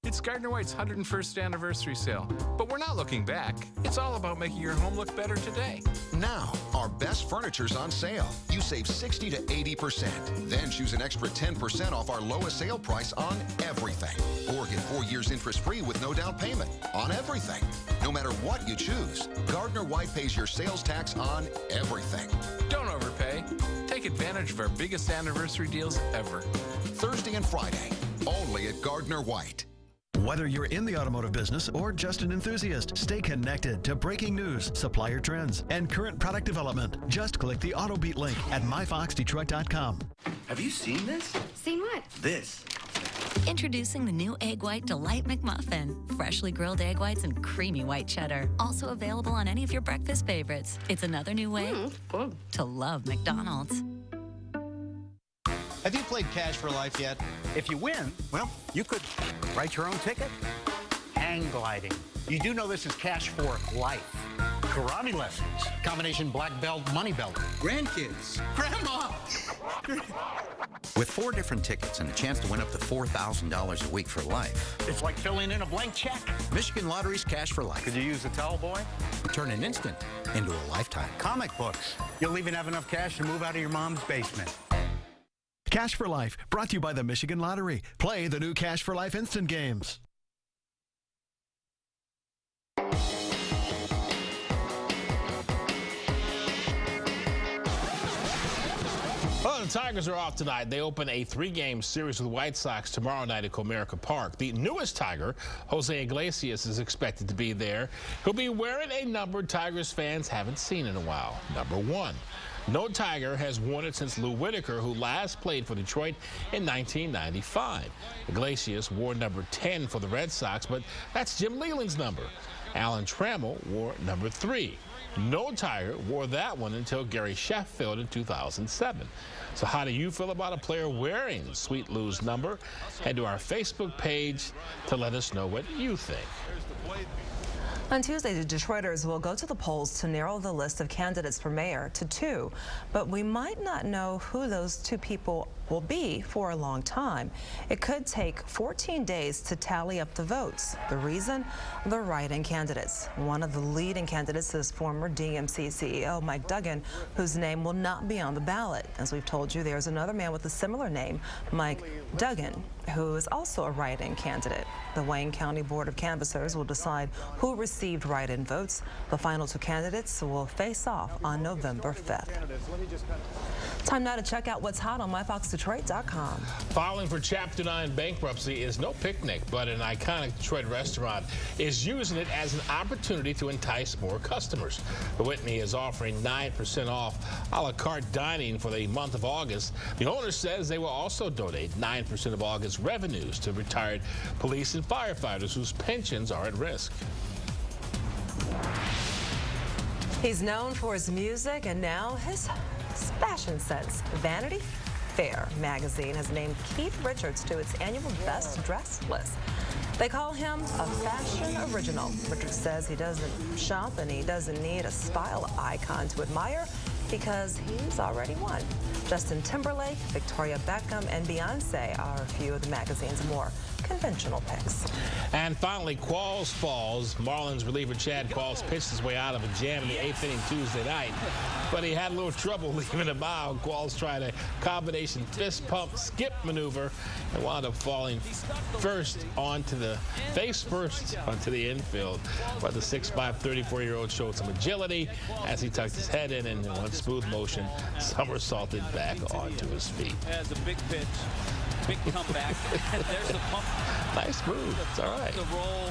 It's Gardner White's 101st anniversary sale, but we're not looking back. It's all about making your home look better today. Now, our best furniture's on sale. You save 60 to 80%. Then choose an extra 10% off our lowest sale price on everything. Or get 4 years interest-free with no down payment on everything. No matter what you choose, Gardner White pays your sales tax on everything. Don't overpay. Take advantage of our biggest anniversary deals ever. Thursday and Friday, only at Gardner White. Whether you're in the automotive business or just an enthusiast, stay connected to breaking news, supplier trends, and current product development. Just click the AutoBeat link at myfoxdetroit.com. Have you seen this? Seen what? This. Introducing the new Egg White Delight McMuffin. Freshly grilled egg whites and creamy white cheddar. Also available on any of your breakfast favorites. It's another new way to love McDonald's. Have you played Cash for Life yet? If you win, well, you could write your own ticket. Hang gliding. You do know this is Cash for Life. Karate lessons. Combination black belt, money belt. Grandkids. Grandma! With 4 different tickets and a chance to win up to $4,000 a week for life. It's like filling in a blank check. Michigan Lottery's Cash for Life. Could you use a towel boy? Turn an instant into a lifetime. Comic books. You'll even have enough cash to move out of your mom's basement. Cash for Life, brought to you by the Michigan Lottery. Play the new Cash for Life instant games. Well, the Tigers are off tonight. They open a 3-game series with the White Sox tomorrow night at Comerica Park. The newest Tiger, Jose Iglesias, is expected to be there. He'll be wearing a number Tigers fans haven't seen in a while. Number 1. No Tiger has worn it since Lou Whitaker, who last played for Detroit in 1995. Iglesias wore number 10 for the Red Sox, but that's Jim Leyland's number. Alan Trammell wore number 3. No Tiger wore that one until Gary Sheffield in 2007. So how do you feel about a player wearing Sweet Lou's number? Head to our Facebook page to let us know what you think. On Tuesday, the Detroiters will go to the polls to narrow the list of candidates for mayor to 2, but we might not know who those 2 people will be for a long time. It could take 14 days to tally up the votes. The reason? The write-in candidates. One of the leading candidates is former DMC CEO Mike Duggan, whose name will not be on the ballot. As we've told you, there's another man with a similar name, Mike Duggan, who is also a write-in candidate. The Wayne County Board of Canvassers will decide who received write-in votes. The final 2 candidates will face off on November 5th. Time now to check out what's hot on myfoxdetroit.com. Filing for Chapter 9 bankruptcy is no picnic, but an iconic Detroit restaurant is using it as an opportunity to entice more customers. The Whitney is offering 9% off a la carte dining for the month of August. The owner says they will also donate 9% of August revenues to retired police and firefighters whose pensions are at risk. He's known for his music and now his fashion sense. Vanity Fair magazine has named Keith Richards to its annual Best Dressed list. They call him a fashion original. Richards says he doesn't shop and he doesn't need a style icon to admire because he's already won. Justin Timberlake, Victoria Beckham, and Beyonce are a few of the magazine's more conventional picks. And finally, Qualls falls. Marlins reliever Chad Qualls pitched his way out of a jam in the 8th inning Tuesday night, but he had a little trouble leaving the mound. Qualls tried a combination fist pump skip maneuver and wound up falling face first onto the infield. But the 6'5", 34-year-old showed some agility as he tucked his head in and in one smooth motion somersaulted back onto his feet. As a big pitch. Big comeback. There's the pump. Nice move. It's all right. The roll,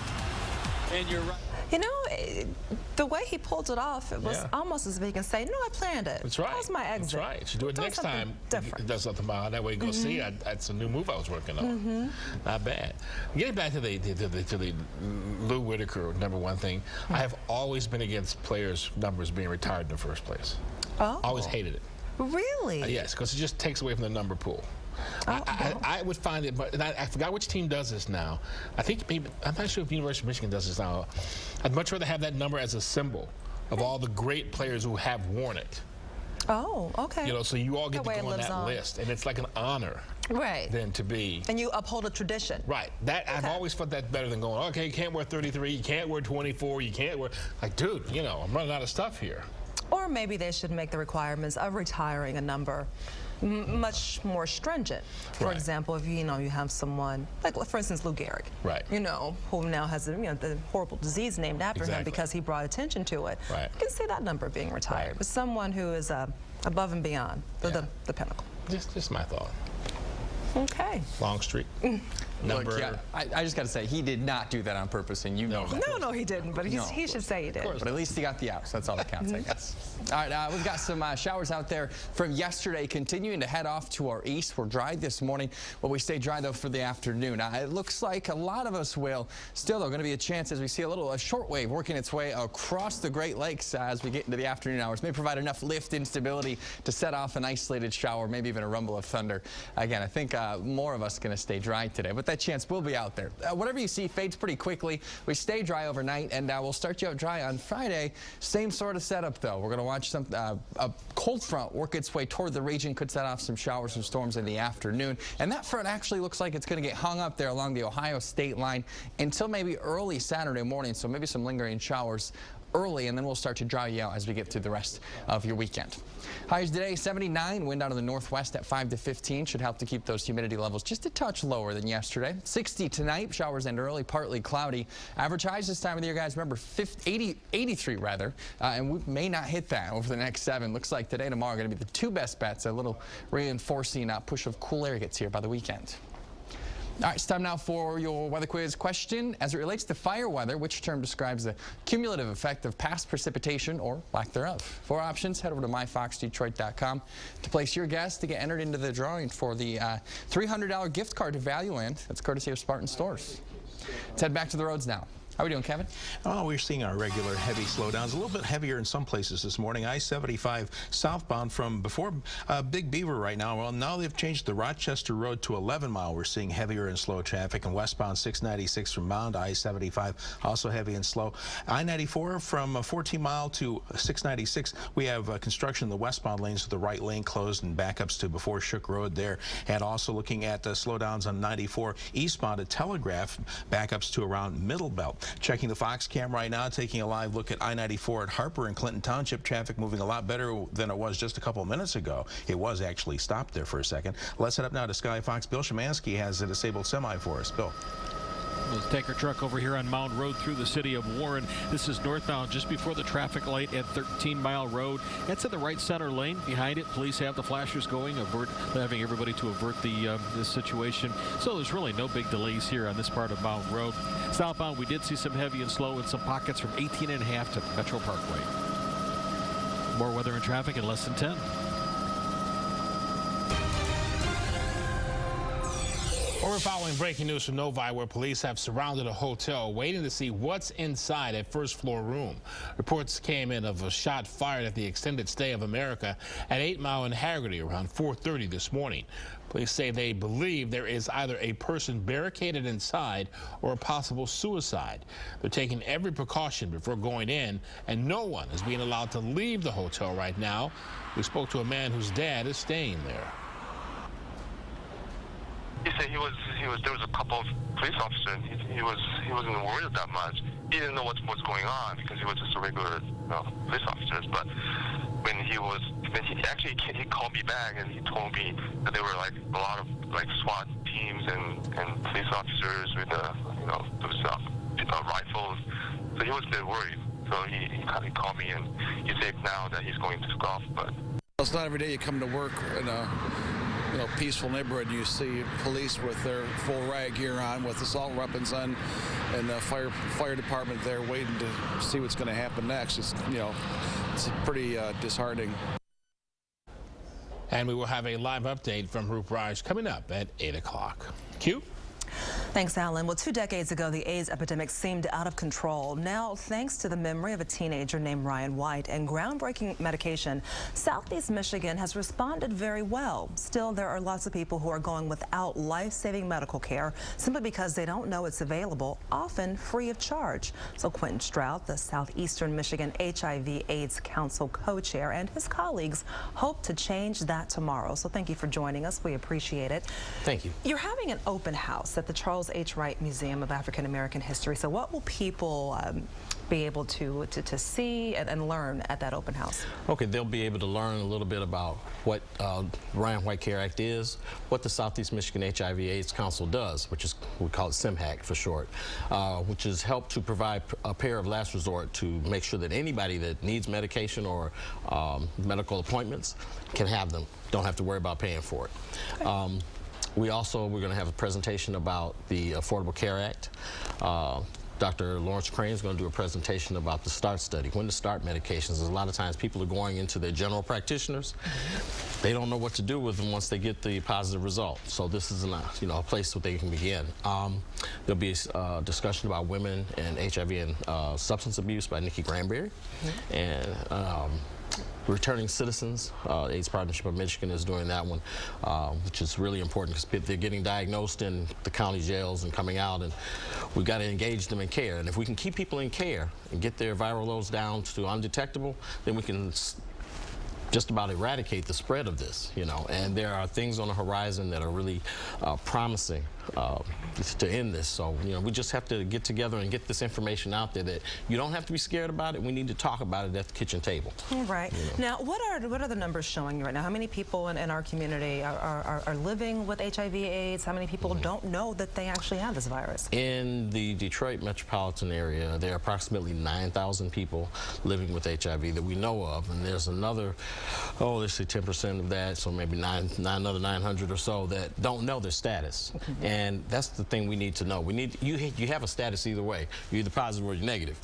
and you're right. You know, the way he pulled it off, it was almost as if he can say, no, I planned it. That's right. That was my exit. That's right. You should do it next time. Different. It does something about it. That way you go see, that's a new move I was working on. Not bad. Getting back to the Lou Whitaker #1 thing, I have always been against players' numbers being retired in the first place. Oh. Always hated it. Really? Yes, because it just takes away from the number pool. I would find it, but I forgot which team does this now. I'm not sure if University of Michigan does this now. I'd much rather have that number as a symbol of all the great players who have worn it. Oh, okay. You know, so you all get to go on that list, and it's like an honor. Right. Than to be. And you uphold a tradition. Right. I've always felt that better than going, okay, you can't wear 33, you can't wear 24, you can't wear, like, dude, you know, I'm running out of stuff here. Or maybe they should make the requirements of retiring a number much more stringent. For example, if you have someone like, for instance, Lou Gehrig, who now has the horrible disease named after him because he brought attention to it. You can see that number being retired. But someone who is above and beyond the pinnacle. Just my thought. Okay. Long streak. Look, I just got to say, he did not do that on purpose, and you know that. No, he didn't, but he should say he did. But at least he got the outs. That's all that counts, I guess. All right, we've got some showers out there from yesterday, continuing to head off to our east. We're dry this morning, but we stay dry, though, for the afternoon. It looks like a lot of us will. Still, though, going to be a chance as we see a short wave working its way across the Great Lakes as we get into the afternoon hours. May provide enough lift and stability to set off an isolated shower, maybe even a rumble of thunder. Again, I think more of us going to stay dry today, but that chance will be out there. Whatever you see fades pretty quickly. We stay dry overnight, and we'll start you out dry on Friday. Same sort of setup, though. We're going to watch a cold front work its way toward the region, could set off some showers and storms in the afternoon. And that front actually looks like it's going to get hung up there along the Ohio state line until maybe early Saturday morning, so maybe some lingering showers early, and then we'll start to dry you out as we get through the rest of your weekend. Highs today, 79, wind out of the northwest at 5 to 15, should help to keep those humidity levels just a touch lower than yesterday. 60 tonight, showers end early, partly cloudy. Average highs this time of the year, guys, remember 83 rather, and we may not hit that over the next 7. Looks like today, tomorrow are going to be the 2 best bets, a little reinforcing push of cool air gets here by the weekend. All right, it's time now for your weather quiz question. As it relates to fire weather, which term describes the cumulative effect of past precipitation or lack thereof? 4 options. Head over to myfoxdetroit.com to place your guess to get entered into the drawing for the $300 gift card to Valueland. That's courtesy of Spartan Stores. Let's head back to the roads now. How are we doing, Kevin? Oh, we're seeing our regular heavy slowdowns. A little bit heavier in some places this morning. I-75 southbound from before Big Beaver right now. Well, now they've changed the Rochester Road to 11 Mile. We're seeing heavier and slow traffic. And westbound 696 from Mound, I-75 also heavy and slow. I-94 from 14 Mile to 696. We have construction in the westbound lanes with the right lane closed and backups to before Shook Road there. And also looking at slowdowns on 94 eastbound at Telegraph, backups to around Middle Belt. Checking the Fox cam right now, taking a live look at I-94 at Harper and Clinton Township. Traffic moving a lot better than it was just a couple of minutes ago. It was actually stopped there for a second. Let's head up now to Sky Fox. Bill Szymanski has a disabled semi for us. Bill. Let's take our truck over here on Mound Road through the city of Warren. This is northbound just before the traffic light at 13 Mile Road. It's in the right center lane. Behind it, police have the flashers going, having everybody to avert this situation. So there's really no big delays here on this part of Mound Road. Southbound, we did see some heavy and slow in some pockets from 18.5 to Metro Parkway. More weather and traffic in less than 10. We're following breaking news from Novi, where police have surrounded a hotel waiting to see what's inside a first-floor room. Reports came in of a shot fired at the extended stay of America at 8 Mile and Haggerty around 4:30 this morning. Police say they believe there is either a person barricaded inside or a possible suicide. They're taking every precaution before going in, and no one is being allowed to leave the hotel right now. We spoke to a man whose dad is staying there. He said there was a couple of police officers. He wasn't worried that much. He didn't know what's going on because he was just a regular police officer. But when he called me back and he told me that there were like a lot of like SWAT teams and police officers with those rifles. So he was a bit worried. So he kind of called me and he said now that he's going to Gulf. But it's not every day you come to work in a peaceful neighborhood and you see police with their full riot gear on, with assault weapons on, and the fire department there waiting to see what's going to happen next. It's it's pretty disheartening. And we will have a live update from Roop Raj coming up at 8 o'clock. Q? Thanks, Alan. Well, 2 decades ago, the AIDS epidemic seemed out of control. Now, thanks to the memory of a teenager named Ryan White and groundbreaking medication, Southeast Michigan has responded very well. Still, there are lots of people who are going without life-saving medical care simply because they don't know it's available, often free of charge. So Quentin Strout, the Southeastern Michigan HIV/AIDS Council co-chair, and his colleagues hope to change that tomorrow. So thank you for joining us. We appreciate it. Thank you. You're having an open house at the Charles H. Wright Museum of African American History. So what will people be able to see and learn at that open house? Okay, they'll be able to learn a little bit about what Ryan White Care Act is, what the Southeast Michigan HIV/AIDS Council does, which is, we call it SIMHAC for short, which is help to provide a pair of last resort to make sure that anybody that needs medication or medical appointments can have them, don't have to worry about paying for it. Okay. We're going to have a presentation about the Affordable Care Act. Dr. Lawrence Crane is going to do a presentation about the START study, when to start medications. A lot of times people are going into their general practitioners. They don't know what to do with them once they get the positive result. So this is a place where they can begin. There'll be a discussion about women and HIV and substance abuse by Nikki Granberry. And Returning Citizens, AIDS Partnership of Michigan is doing that one, which is really important because they're getting diagnosed in the county jails and coming out, and we've got to engage them in care. And if we can keep people in care and get their viral loads down to undetectable, then we can just about eradicate the spread of this, and there are things on the horizon that are really promising to end this. So, we just have to get together and get this information out there that you don't have to be scared about it. We need to talk about it at the kitchen table. All right. Now, what are the numbers showing you right now? How many people in our community are living with HIV/AIDS? How many people don't know that they actually have this virus? In the Detroit metropolitan area, there are approximately 9,000 people living with HIV that we know of, and there's another, let's say 10% of that, so maybe another 900 or so that don't know their status. And that's the thing we need to know. You have a status either way. You're either positive or you're negative.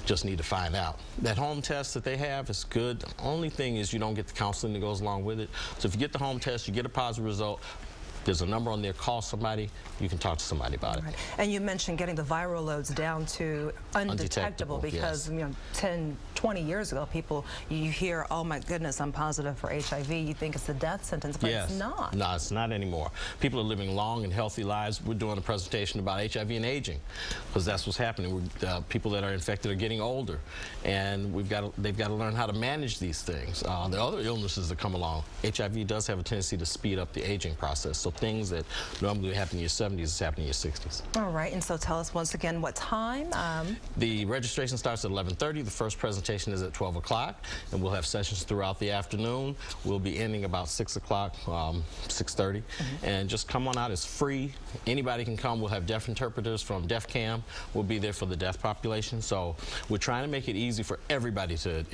Just need to find out. That home test that they have is good. The only thing is you don't get the counseling that goes along with it. So if you get the home test, you get a positive result, there's a number on there, call somebody, you can talk to somebody about it. Right. And you mentioned getting the viral loads down to undetectable because 10, 20 years ago, you hear, oh my goodness, I'm positive for HIV, you think it's a death sentence, but it's not. No, it's not anymore. People are living long and healthy lives. We're doing a presentation about HIV and aging because that's what's happening. People that are infected are getting older, and they've got to learn how to manage these things. The other illnesses that come along, HIV does have a tendency to speed up the aging process. So things that normally happen in your 70s is happening in your 60s. All right, and so tell us once again what time? The registration starts at 11:30. The first presentation is at 12 o'clock, and we'll have sessions throughout the afternoon. We'll be ending about 6 o'clock, 6:30, and just come on out. It's free. Anybody can come. We'll have deaf interpreters from DEFCAM. We'll be there for the deaf population. So we're trying to make it easy for everybody to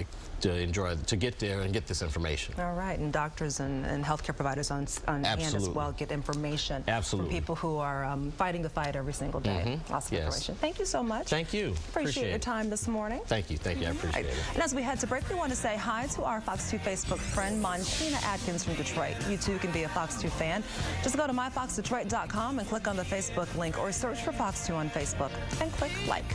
enjoy, to get there and get this information. All right, and doctors and healthcare providers on hand as well get information from people who are fighting the fight every single day. Awesome information. Thank you so much. Thank you. Appreciate your time this morning. Thank you. Thank you. I appreciate it. And as we head to break, we want to say hi to our Fox 2 Facebook friend, Montina Atkins from Detroit. You too can be a Fox 2 fan. Just go to myfoxdetroit.com and click on the Facebook link or search for Fox 2 on Facebook and click like.